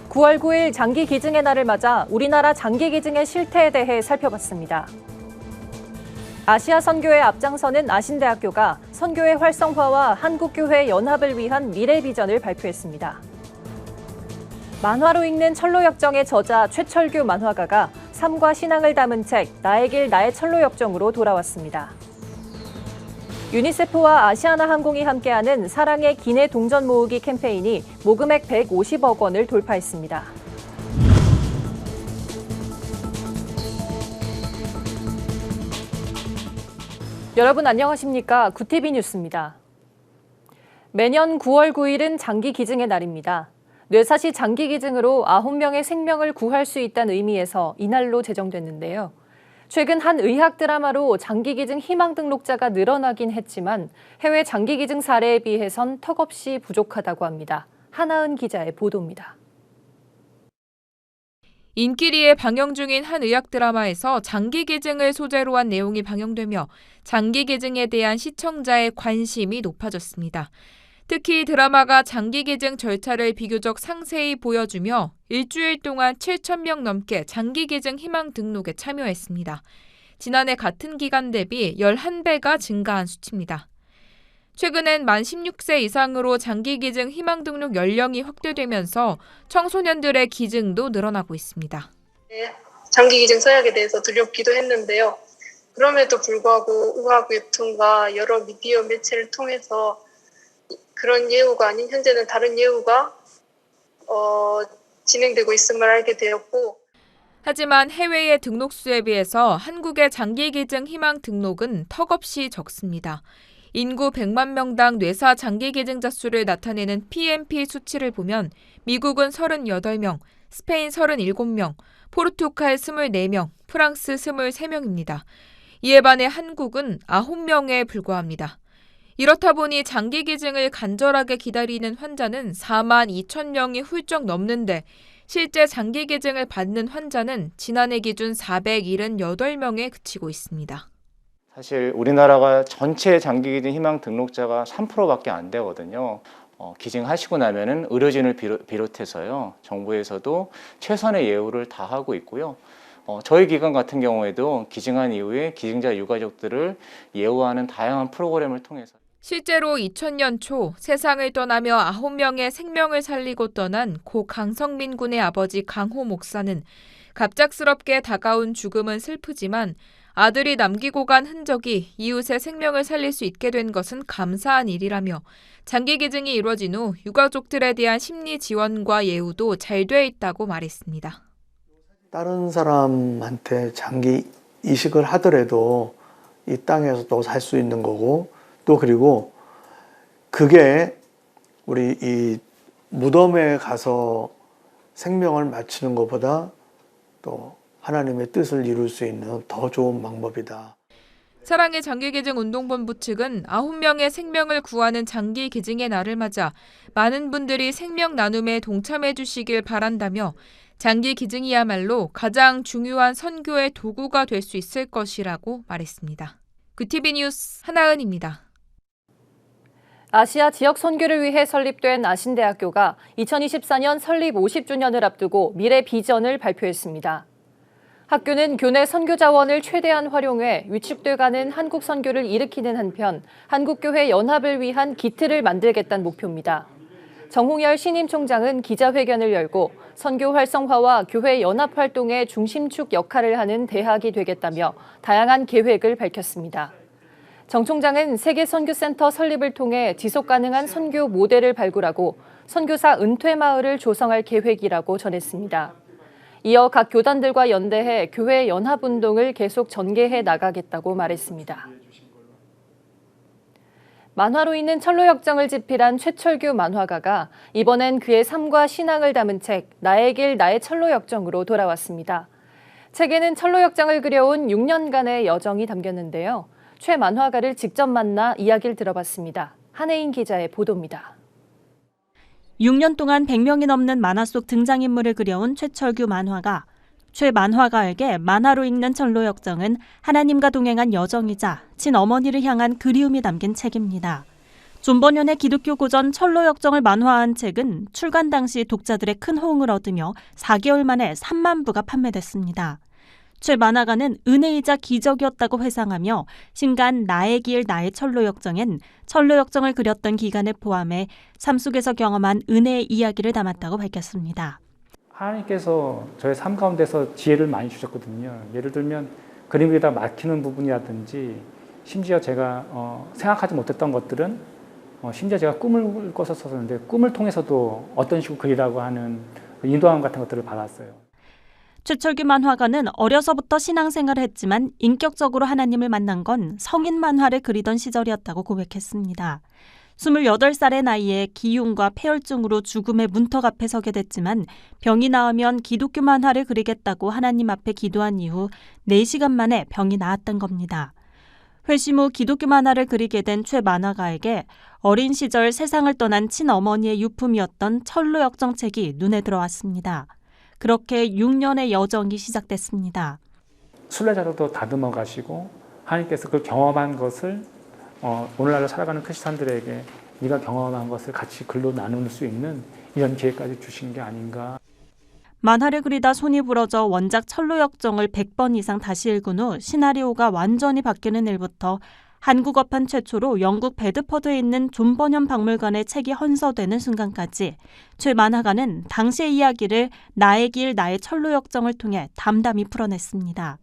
9월 9일 장기 기증의 날을 맞아 우리나라 장기 기증의 실태에 대해 살펴봤습니다. 아시아 선교에 앞장서는 아신대학교가 선교의 활성화와 한국교회 연합을 위한 미래 비전을 발표했습니다. 만화로 읽는 철로역정의 저자 최철규 만화가가 삶과 신앙을 담은 책 나의 길 나의 철로역정으로 돌아왔습니다. 유니세프와 아시아나항공이 함께하는 사랑의 기내 동전 모으기 캠페인이 모금액 150억 원을 돌파했습니다. 여러분 안녕하십니까? 구티비 뉴스입니다. 매년 9월 9일은 장기 기증의 날입니다. 뇌사시 장기 기증으로 9명의 생명을 구할 수 있다는 의미에서 이날로 제정됐는데요. 최근 한 의학 드라마로 장기 기증 희망 등록자가 늘어나긴 했지만 해외 장기 기증 사례에 비해선 턱없이 부족하다고 합니다. 하나은 기자의 보도입니다. 인기리에 방영 중인 한 의학 드라마에서 장기 기증을 소재로 한 내용이 방영되며 장기 기증에 대한 시청자의 관심이 높아졌습니다. 특히 드라마가 장기 기증 절차를 비교적 상세히 보여주며 일주일 동안 7,000명 넘게 장기 기증 희망 등록에 참여했습니다. 지난해 같은 기간 대비 11배가 증가한 수치입니다. 최근엔 만 16세 이상으로 장기 기증 희망 등록 연령이 확대되면서 청소년들의 기증도 늘어나고 있습니다. 장기 기증 서약에 대해서 두렵기도 했는데요. 그럼에도 불구하고 의학 웹툰과 여러 미디어 매체를 통해서 그런 예우가 아닌 현재는 다른 예우가 진행되고 있음을 알게 되었고, 하지만 해외의 등록수에 비해서 한국의 장기 기증 희망 등록은 턱없이 적습니다. 인구 100만 명당 뇌사 장기 기증자 수를 나타내는 PMP 수치를 보면 미국은 38명, 스페인 37명, 포르투갈 24명, 프랑스 23명입니다. 이에 반해 한국은 9명에 불과합니다. 이렇다 보니 장기 기증을 간절하게 기다리는 환자는 4만 2천 명이 훌쩍 넘는데 실제 장기 기증을 받는 환자는 지난해 기준 478명에 그치고 있습니다. 사실 우리나라가 전체 장기 기증 희망 등록자가 3%밖에 안 되거든요. 기증하시고 나면은 의료진을 비롯해서요, 정부에서도 최선의 예우를 다 하고 있고요. 저희 기관 같은 경우에도 기증한 이후에 기증자 유가족들을 예우하는 다양한 프로그램을 통해서 실제로 2000년 초 세상을 떠나며 9명의 생명을 살리고 떠난 고 강성민 군의 아버지 강호 목사는 갑작스럽게 다가온 죽음은 슬프지만 아들이 남기고 간 흔적이 이웃의 생명을 살릴 수 있게 된 것은 감사한 일이라며 장기 기증이 이루어진 후 유가족들에 대한 심리 지원과 예우도 잘 돼 있다고 말했습니다. 다른 사람한테 장기 이식을 하더라도 이 땅에서 또 살 수 있는 거고, 또 그리고 그게 우리 이 무덤에 가서 생명을 마치는 것보다 또 하나님의 뜻을 이룰 수 있는 더 좋은 방법이다. 사랑의 장기 기증 운동본부 측은 9명의 생명을 구하는 장기 기증의 날을 맞아 많은 분들이 생명 나눔에 동참해 주시길 바란다며 장기 기증이야말로 가장 중요한 선교의 도구가 될 수 있을 것이라고 말했습니다. 구티비 뉴스 하나은입니다. 아시아 지역 선교를 위해 설립된 아신대학교가 2024년 설립 50주년을 앞두고 미래 비전을 발표했습니다. 학교는 교내 선교 자원을 최대한 활용해 위축돼가는 한국 선교를 일으키는 한편 한국교회 연합을 위한 기틀을 만들겠다는 목표입니다. 정홍열 신임 총장은 기자회견을 열고 선교 활성화와 교회 연합 활동의 중심축 역할을 하는 대학이 되겠다며 다양한 계획을 밝혔습니다. 정 총장은 세계선교센터 설립을 통해 지속가능한 선교 모델을 발굴하고 선교사 은퇴 마을을 조성할 계획이라고 전했습니다. 이어 각 교단들과 연대해 교회 연합운동을 계속 전개해 나가겠다고 말했습니다. 만화로 있는 철로역정을 집필한 최철규 만화가가 이번엔 그의 삶과 신앙을 담은 책 나의 길 나의 철로역정으로 돌아왔습니다. 책에는 철로역정을 그려온 6년간의 여정이 담겼는데요. 최 만화가를 직접 만나 이야기를 들어봤습니다. 한혜인 기자의 보도입니다. 6년 동안 100명이 넘는 만화 속 등장인물을 그려온 최철규 만화가, 최 만화가에게 만화로 읽는 철로역정은 하나님과 동행한 여정이자 친어머니를 향한 그리움이 담긴 책입니다. 존 버년의 기독교 고전 철로 역정을 만화한 책은 출간 당시 독자들의 큰 호응을 얻으며 4개월 만에 3만 부가 판매됐습니다. 최 만화가는 은혜이자 기적이었다고 회상하며 신간 나의 길 나의 철로 역정엔 철로 역정을 그렸던 기간을 포함해 삶 속에서 경험한 은혜의 이야기를 담았다고 밝혔습니다. 하나님께서 저의 삶 가운데서 지혜를 많이 주셨거든요. 예를 들면 그림에다 막히는 부분이라든지 심지어 제가 생각하지 못했던 것들은 심지어 제가 꿈을 꿨었었는데 꿈을 통해서도 어떤 식으로 그리라고 하는 인도함 같은 것들을 받았어요. 최철규 만화가는 어려서부터 신앙생활을 했지만 인격적으로 하나님을 만난 건 성인 만화를 그리던 시절이었다고 고백했습니다. 28살의 나이에 기흉과 폐혈증으로 죽음의 문턱 앞에 서게 됐지만 병이 나으면 기독교 만화를 그리겠다고 하나님 앞에 기도한 이후 4시간 만에 병이 나았던 겁니다. 회심 후 기독교 만화를 그리게 된 최 만화가에게 어린 시절 세상을 떠난 친어머니의 유품이었던 철로 역정책이 눈에 들어왔습니다. 그렇게 6년의 여정이 시작됐습니다. 순례자로도 다듬어 가시고 하나님께서 그 경험한 것을 오늘날로 살아가는 크리스찬들에게 네가 경험한 것을 같이 글로 나눌 수 있는 이런 기회까지 주신 게 아닌가. 만화를 그리다 손이 부러져 원작 철로 역정을 100번 이상 다시 읽은 후 시나리오가 완전히 바뀌는 일부터 한국어판 최초로 영국 베드퍼드에 있는 존 버년 박물관에 책이 헌서되는 순간까지 최 만화가는 당시의 이야기를 나의 길 나의 철로 역정을 통해 담담히 풀어냈습니다.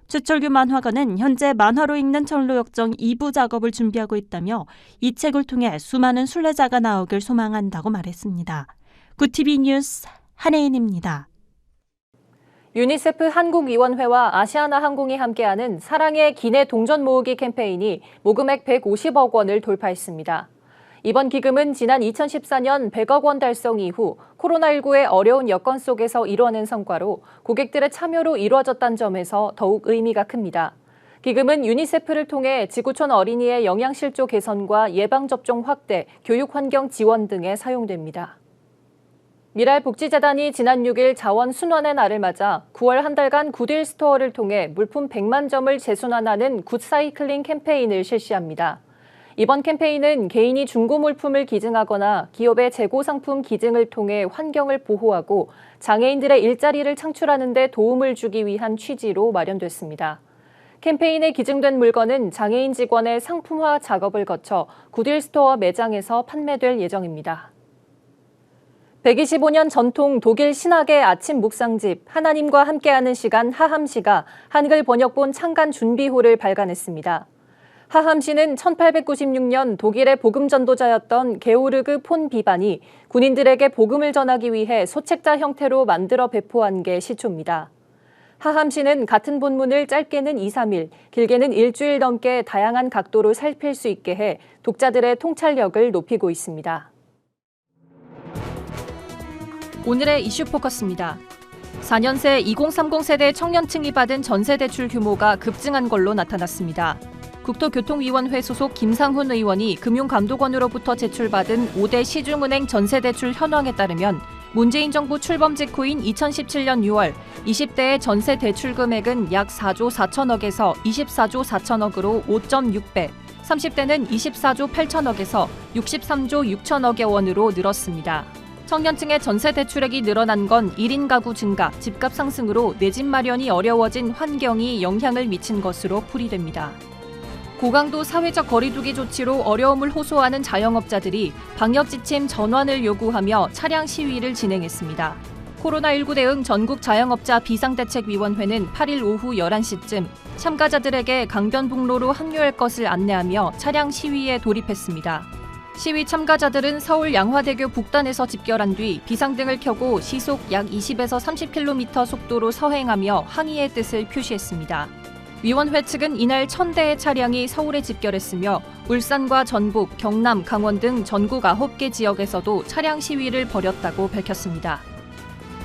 최철규 만화가는 현재 만화로 읽는 철로 역정 2부 작업을 준비하고 있다며 이 책을 통해 수많은 순례자가 나오길 소망한다고 말했습니다. 굿TV 뉴스 한혜인입니다. 유니세프 한국위원회와 아시아나항공이 함께하는 사랑의 기내 동전 모으기 캠페인이 모금액 150억 원을 돌파했습니다. 이번 기금은 지난 2014년 100억 원 달성 이후 코로나19의 어려운 여건 속에서 이뤄낸 성과로 고객들의 참여로 이루어졌다는 점에서 더욱 의미가 큽니다. 기금은 유니세프를 통해 지구촌 어린이의 영양실조 개선과 예방접종 확대, 교육환경 지원 등에 사용됩니다. 미랄복지재단이 지난 6일 자원 순환의 날을 맞아 9월 한 달간 굿윌 스토어를 통해 물품 100만 점을 재순환하는 굿사이클링 캠페인을 실시합니다. 이번 캠페인은 개인이 중고 물품을 기증하거나 기업의 재고 상품 기증을 통해 환경을 보호하고 장애인들의 일자리를 창출하는 데 도움을 주기 위한 취지로 마련됐습니다. 캠페인에 기증된 물건은 장애인 직원의 상품화 작업을 거쳐 굿윌 스토어 매장에서 판매될 예정입니다. 125년 전통 독일 신학의 아침 묵상집 하나님과 함께하는 시간 하함시가 한글 번역본 창간 준비호를 발간했습니다. 하함시는 1896년 독일의 복음 전도자였던 게오르그 폰 비반이 군인들에게 복음을 전하기 위해 소책자 형태로 만들어 배포한 게 시초입니다. 하함시는 같은 본문을 짧게는 2, 3일, 길게는 일주일 넘게 다양한 각도로 살필 수 있게 해 독자들의 통찰력을 높이고 있습니다. 오늘의 이슈 포커스입니다. 4년새 2030 세대 청년층이 받은 전세 대출 규모가 급증한 걸로 나타났습니다. 국토교통위원회 소속 김상훈 의원이 금융감독원으로부터 제출받은 5대 시중은행 전세 대출 현황에 따르면 문재인 정부 출범 직후인 2017년 6월 20대의 전세 대출 금액은 약 4조 4천억에서 24조 4천억으로 5.6배, 30대는 24조 8천억에서 63조 6천억여 원으로 늘었습니다. 청년층의 전세 대출액이 늘어난 건 1인 가구 증가, 집값 상승으로 내 집 마련이 어려워진 환경이 영향을 미친 것으로 풀이됩니다. 고강도 사회적 거리두기 조치로 어려움을 호소하는 자영업자들이 방역 지침 전환을 요구하며 차량 시위를 진행했습니다. 코로나19 대응 전국 자영업자 비상대책위원회는 8일 오후 11시쯤 참가자들에게 강변북로로 합류할 것을 안내하며 차량 시위에 돌입했습니다. 시위 참가자들은 서울 양화대교 북단에서 집결한 뒤 비상등을 켜고 시속 약 20에서 30km 속도로 서행하며 항의의 뜻을 표시했습니다. 위원회 측은 이날 1000대의 차량이 서울에 집결했으며 울산과 전북, 경남, 강원 등 전국 9개 지역에서도 차량 시위를 벌였다고 밝혔습니다.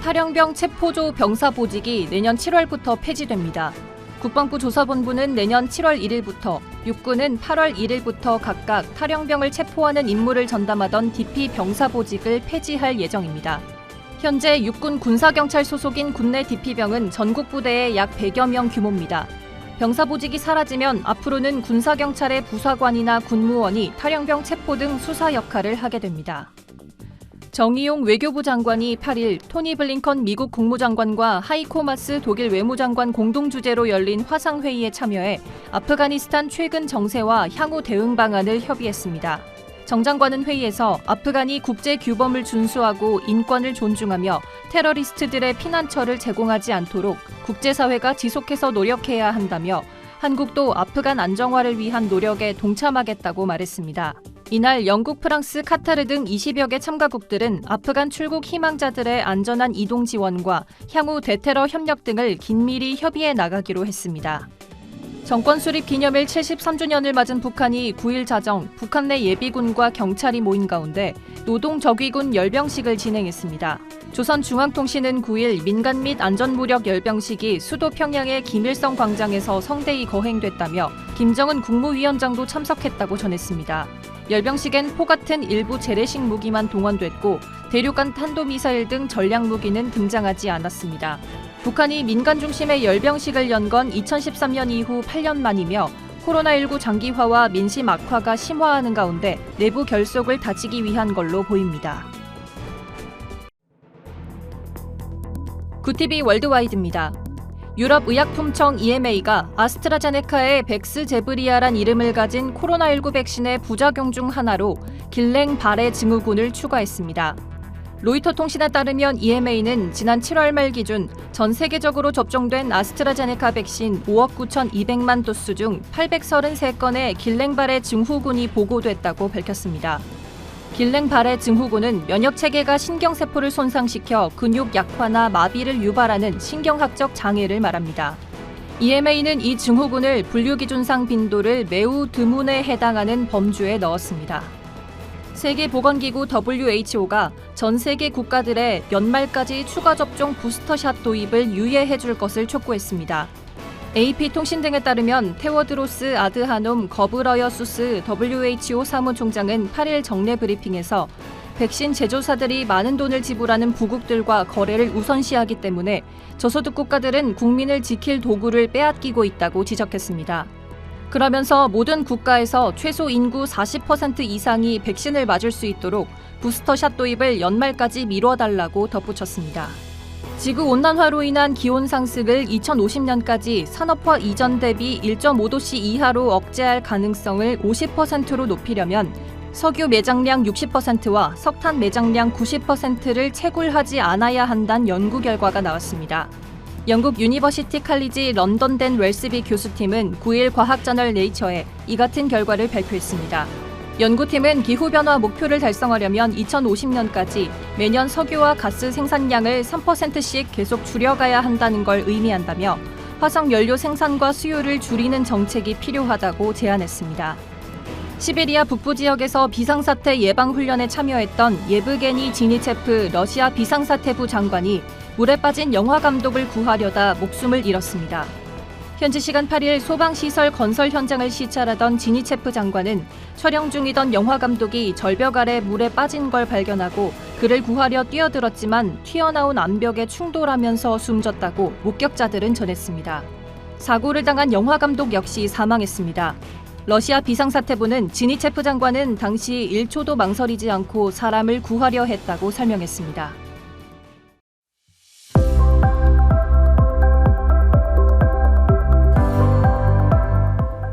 탈영병 체포조 병사 보직이 내년 7월부터 폐지됩니다. 국방부 조사본부는 내년 7월 1일부터, 육군은 8월 1일부터 각각 탈영병을 체포하는 임무를 전담하던 DP 병사 보직을 폐지할 예정입니다. 현재 육군 군사경찰 소속인 군내 DP병은 전국 부대의 약 100여 명 규모입니다. 병사보직이 사라지면 앞으로는 군사경찰의 부사관이나 군무원이 탈영병 체포 등 수사 역할을 하게 됩니다. 정의용 외교부 장관이 8일 토니 블링컨 미국 국무장관과 하이코 마스 독일 외무장관 공동 주재로 열린 화상회의에 참여해 아프가니스탄 최근 정세와 향후 대응 방안을 협의했습니다. 정 장관은 회의에서 아프간이 국제 규범을 준수하고 인권을 존중하며 테러리스트들의 피난처를 제공하지 않도록 국제사회가 지속해서 노력해야 한다며 한국도 아프간 안정화를 위한 노력에 동참하겠다고 말했습니다. 이날 영국, 프랑스, 카타르 등 20여 개 참가국들은 아프간 출국 희망자들의 안전한 이동 지원과 향후 대테러 협력 등을 긴밀히 협의해 나가기로 했습니다. 정권 수립 기념일 73주년을 맞은 북한이 9일 자정 북한 내 예비군과 경찰이 모인 가운데 노동적위군 열병식을 진행했습니다. 조선중앙통신은 9일 민간 및 안전무력 열병식이 수도 평양의 김일성 광장에서 성대히 거행됐다며 김정은 국무위원장도 참석했다고 전했습니다. 열병식엔 포 같은 일부 재래식 무기만 동원됐고 대륙간 탄도미사일 등 전략무기는 등장하지 않았습니다. 북한이 민간 중심의 열병식을 연 건 2013년 이후 8년 만이며 코로나19 장기화와 민심 악화가 심화하는 가운데 내부 결속을 다지기 위한 걸로 보입니다. 구티비 월드와이드입니다. 유럽의약품청 EMA가 아스트라제네카의 백스제브리아란 이름을 가진 코로나19 백신의 부작용 중 하나로 길랭바레 증후군을 추가했습니다. 로이터 통신에 따르면 EMA는 지난 7월 말 기준 전 세계적으로 접종된 아스트라제네카 백신 5억 9,200만 도수 중 833건의 길랭바레 증후군이 보고됐다고 밝혔습니다. 길랭바레 증후군은 면역체계가 신경세포를 손상시켜 근육 약화나 마비를 유발하는 신경학적 장애를 말합니다. EMA는 이 증후군을 분류기준상 빈도를 매우 드문에 해당하는 범주에 넣었습니다. 세계보건기구 WHO가 전 세계 국가들의 연말까지 추가 접종 부스터샷 도입을 유예해 줄 것을 촉구했습니다. AP통신 등에 따르면 테워드로스 아드하놈 거브러여수스 WHO 사무총장은 8일 정례 브리핑에서 백신 제조사들이 많은 돈을 지불하는 부국들과 거래를 우선시하기 때문에 저소득 국가들은 국민을 지킬 도구를 빼앗기고 있다고 지적했습니다. 그러면서 모든 국가에서 최소 인구 40% 이상이 백신을 맞을 수 있도록 부스터샷 도입을 연말까지 미뤄달라고 덧붙였습니다. 지구온난화로 인한 기온 상승을 2050년까지 산업화 이전 대비 1.5도씨 이하로 억제할 가능성을 50%로 높이려면 석유 매장량 60%와 석탄 매장량 90%를 채굴하지 않아야 한다는 연구 결과가 나왔습니다. 영국 유니버시티 칼리지 런던덴 웰스비 교수팀은 9일 과학저널 네이처에 이 같은 결과를 발표했습니다. 연구팀은 기후변화 목표를 달성하려면 2050년까지 매년 석유와 가스 생산량을 3%씩 계속 줄여가야 한다는 걸 의미한다며 화석연료 생산과 수요를 줄이는 정책이 필요하다고 제안했습니다. 시베리아 북부 지역에서 비상사태 예방훈련에 참여했던 예브게니 지니체프 러시아 비상사태부 장관이 물에 빠진 영화감독을 구하려다 목숨을 잃었습니다. 현지 시간 8일 소방시설 건설 현장을 시찰하던 지니체프 장관은 촬영 중이던 영화감독이 절벽 아래 물에 빠진 걸 발견하고 그를 구하려 뛰어들었지만 튀어나온 암벽에 충돌하면서 숨졌다고 목격자들은 전했습니다. 사고를 당한 영화감독 역시 사망했습니다. 러시아 비상사태부는 지니체프 장관은 당시 1초도 망설이지 않고 사람을 구하려 했다고 설명했습니다.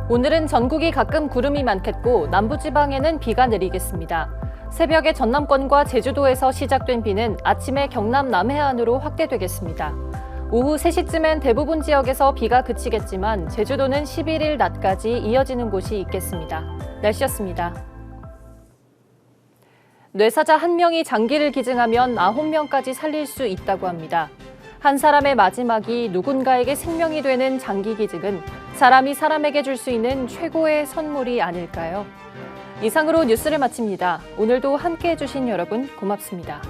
오늘은 전국이 가끔 구름이 많겠고 남부지방에는 비가 내리겠습니다. 새벽에 전남권과 제주도에서 시작된 비는 아침에 경남 남해안으로 확대되겠습니다. 오후 3시쯤엔 대부분 지역에서 비가 그치겠지만 제주도는 11일 낮까지 이어지는 곳이 있겠습니다. 날씨였습니다. 뇌사자 1명이 장기를 기증하면 9명까지 살릴 수 있다고 합니다. 한 사람의 마지막이 누군가에게 생명이 되는 장기 기증은 사람이 사람에게 줄 수 있는 최고의 선물이 아닐까요? 이상으로 뉴스를 마칩니다. 오늘도 함께해 주신 여러분 고맙습니다.